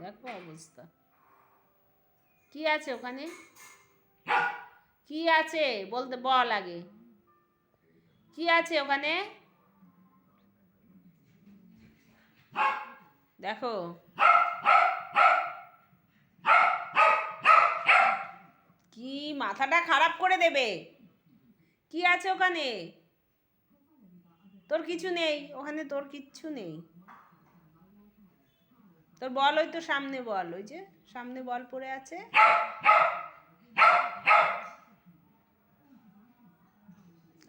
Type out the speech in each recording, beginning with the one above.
দেখো অবস্থা কি আছে ওখানে, কি আছে বলতে বল আগে, কি আছে ওখানে দেখো। কি মাথাটা খারাপ করে দেবে, কি আছে ওখানে? তোর কিছু নেই ওখানে, তোর কিচ্ছু নেই। তোর বল ওই তো সামনে বল, ওই যে সামনে বল পড়ে আছে।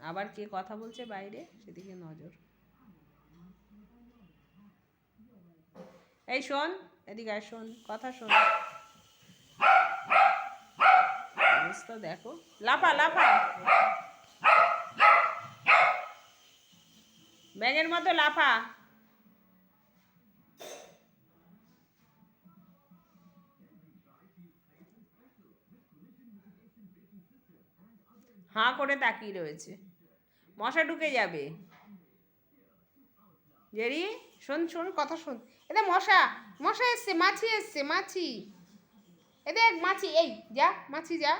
আবার কে কথা বলছে বাইরে সেদিকে নজর। এই শোন, এদিকে আয়, শোন কথা শোন। অবস্থা দেখো, লাফা লাফা, ব্যাঙের মতো লাফা। হাঁ করে তাকিয়ে রয়েছে, মশা ঢুকে যাবে। জেরি শোন শোন কথা শোন, এটা মশা, মশা এসছে, মাছি এসছে, মাছি। এ দেখ মাছি, এই যা মাছি যা,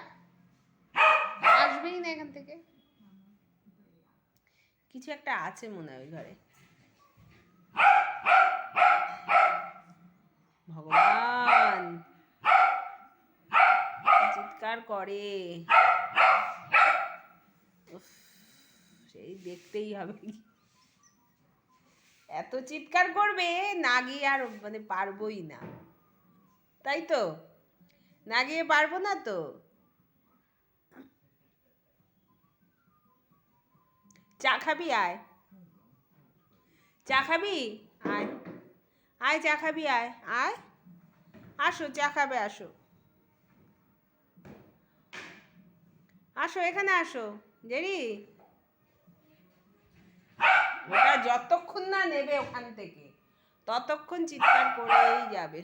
আসবেই না এখান থেকে। কিছু একটা আছে মনে হয় ওই ঘরে। ভগবান চিৎকার করে, সেই দেখতেই হবে। এত চিৎকার করবে না গিয়ে আর মানে পারবোই না, তাই তো না গিয়ে পারবো না তো। চা খাবি আয়, চা খাবি আয়, আয় চা খাবি আয়, আয় আসো চা খাবে, আসো আসো এখানে আসো জেরি। ওটা যতক্ষণ না নেবে ওখান থেকে ততক্ষণ চিৎকার করেই যাবে।